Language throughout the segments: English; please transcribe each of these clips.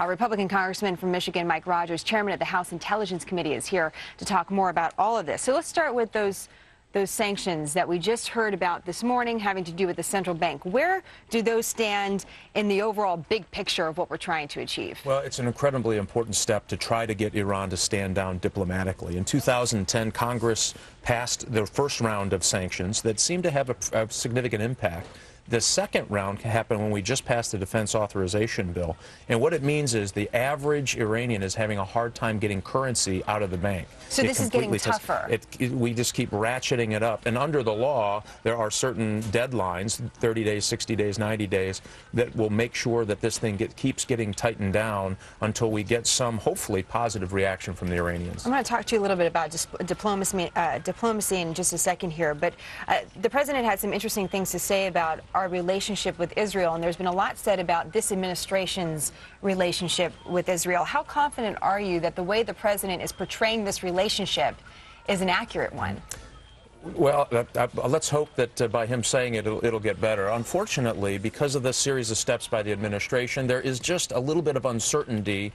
Republican Congressman from Michigan, Mike Rogers, chairman of the House Intelligence Committee, is here to talk more about all of this. So let's start with those sanctions that we just heard about this morning having to do with the central bank. Where do those stand in the overall big picture of what we're trying to achieve? Well, it's an incredibly important step to try to get Iran to stand down diplomatically. In 2010, Congress passed the first round of sanctions that seemed to have a significant impact. The second round happened when we just passed the defense authorization bill. And what it means is the average Iranian is having a hard time getting currency out of the bank. So this is getting tougher. We just keep ratcheting it up. And under the law, there are certain deadlines, 30 days, 60 days, 90 days, that will make sure that this thing keeps getting tightened down until we get some, hopefully, positive reaction from the Iranians. I'm going to talk to you a little bit about diplomacy in just a second here. But the president had some interesting things to say about our relationship with Israel, and there's been a lot said about this administration's relationship with Israel. How confident are you that the way the president is portraying this relationship is an accurate one? Well, let's hope that by him saying it, it'll get better. Unfortunately, because of this series of steps by the administration, there is just a little bit of uncertainty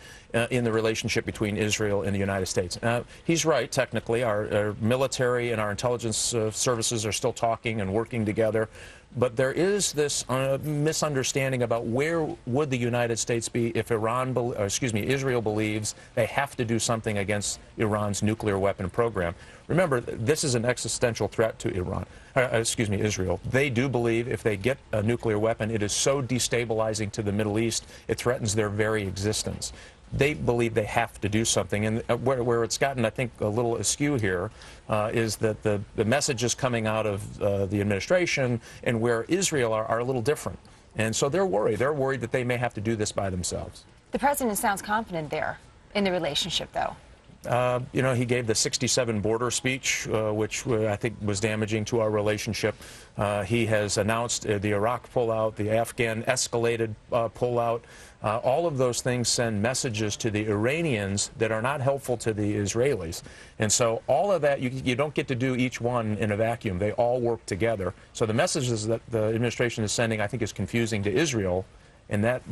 in the relationship between Israel and the United States. He's right, technically. Our military and our intelligence services are still talking and working together. But there is this misunderstanding about where would the United States be if Israel believes they have to do something against Iran's nuclear weapon program. Remember, this is an existential threat to Israel. They do believe if they get a nuclear weapon, it is so destabilizing to the Middle East, it threatens their very existence. They believe they have to do something. And where it's gotten, I think, a little askew here is that the messages coming out of the administration and where Israel are a little different. And so they're worried. They're worried that they may have to do this by themselves. The president sounds confident there in the relationship, though. You know, he gave the 67 border speech, which I think was damaging to our relationship. He has announced the Iraq pullout, the Afghan escalated pullout. All of those things send messages to the Iranians that are not helpful to the Israelis. And so all of that, you don't get to do each one in a vacuum. They all work together. So the messages that the administration is sending, I think, is confusing to Israel. And that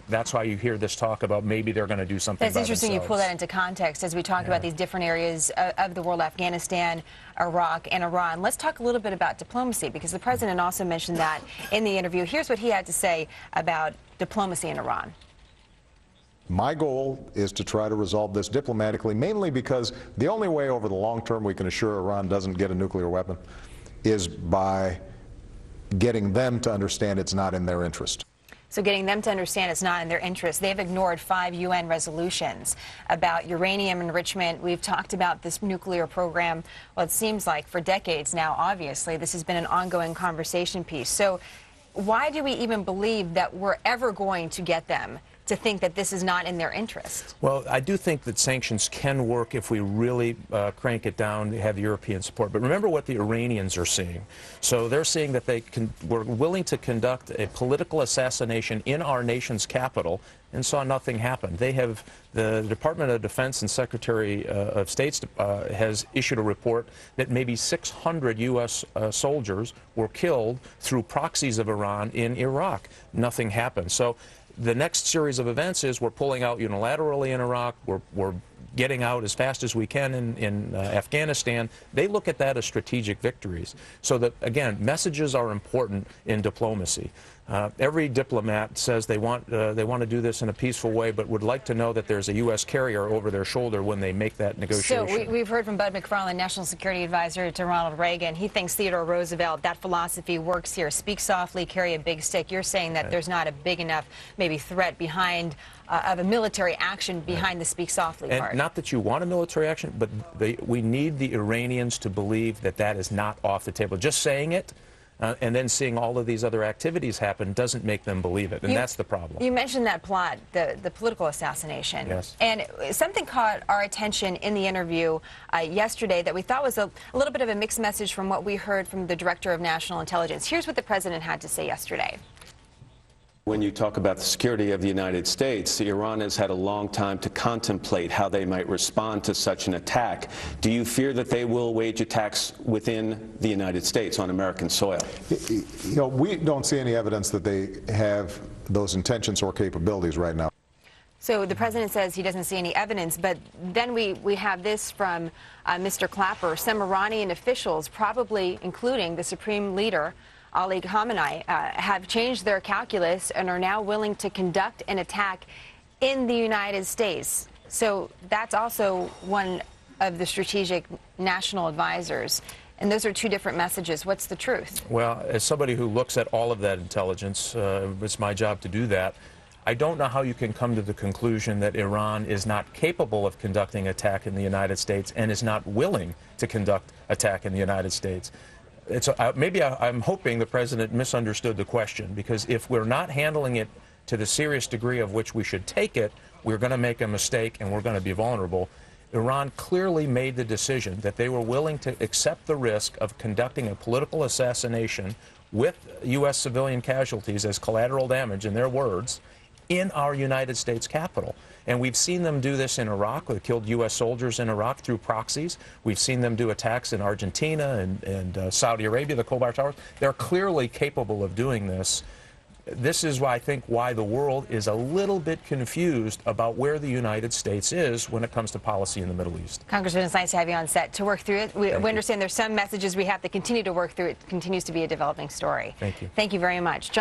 that's why you hear this talk about maybe they're going to do something. That's interesting. You pull that into context as we talk about these different areas of the world: Afghanistan, Iraq, and Iran. Let's talk a little bit about diplomacy, because the president also mentioned that in the interview. Here's what he had to say about diplomacy in Iran. My goal is to try to resolve this diplomatically, mainly because the only way over the long term we can assure Iran doesn't get a nuclear weapon is by getting them to understand it's not in their interest. So getting them to understand it's not in their interest. They've ignored 5 UN resolutions about uranium enrichment. We've talked about this nuclear program, well, it seems like for decades now, obviously. This has been an ongoing conversation piece. So why do we even believe that we're ever going to get them to think that this is not in their interest? Well, I do think that sanctions can work if we really crank it down, have European support. But remember what the Iranians are seeing. So they're seeing that we're willing to conduct a political assassination in our nation's capital and saw nothing happen. The Department of Defense and Secretary of State has issued a report that maybe 600 U.S. soldiers were killed through proxies of Iran in Iraq. Nothing happened. So the next series of events is we're pulling out unilaterally in Iraq. We're getting out as fast as we can in Afghanistan. They look at that as strategic victories. So that, again, messages are important in diplomacy. Every diplomat says they want to do this in a peaceful way, but would like to know that there's a U.S. carrier over their shoulder when they make that negotiation. So we've heard from Bud McFarlane, National Security Advisor to Ronald Reagan. He thinks Theodore Roosevelt, that philosophy works here. Speak softly, carry a big stick. You're saying that there's not a big enough, maybe, threat behind of a military action behind the speak softly part. And not that you want a military action, but we need the Iranians to believe that that is not off the table. Just saying it and then seeing all of these other activities happen doesn't make them believe it, and that's the problem. You mentioned that plot, the political assassination. Yes. And something caught our attention in the interview yesterday that we thought was a little bit of a mixed message from what we heard from the Director of National Intelligence. Here's what the president had to say yesterday. When you talk about the security of the United States, Iran has had a long time to contemplate how they might respond to such an attack. Do you fear that they will wage attacks within the United States on American soil? You know, we don't see any evidence that they have those intentions or capabilities right now. So the president says he doesn't see any evidence, but then we have this from Mr. Clapper. Some Iranian officials, probably including the supreme leader, Ali Khamenei, have changed their calculus and are now willing to conduct an attack in the United States. So that's also one of the strategic national advisors. And those are two different messages. What's the truth? Well, as somebody who looks at all of that intelligence, it's my job to do that. I don't know how you can come to the conclusion that Iran is not capable of conducting attack in the United States and is not willing to conduct attack in the United States. I'm hoping the president misunderstood the question, because if we're not handling it to the serious degree of which we should take it, we're going to make a mistake and we're going to be vulnerable. Iran clearly made the decision that they were willing to accept the risk of conducting a political assassination with U.S. civilian casualties as collateral damage, in their words, in our United States Capitol. And we've seen them do this in Iraq. They killed U.S. soldiers in Iraq through proxies. We've seen them do attacks in Argentina and Saudi Arabia, the Khobar Towers. They're clearly capable of doing this. This is why I think why the world is a little bit confused about where the United States is when it comes to policy in the Middle East. Congressman, it's nice to have you on set to work through it. We understand there's some messages we have to continue to work through. It continues to be a developing story. Thank you. Thank you very much.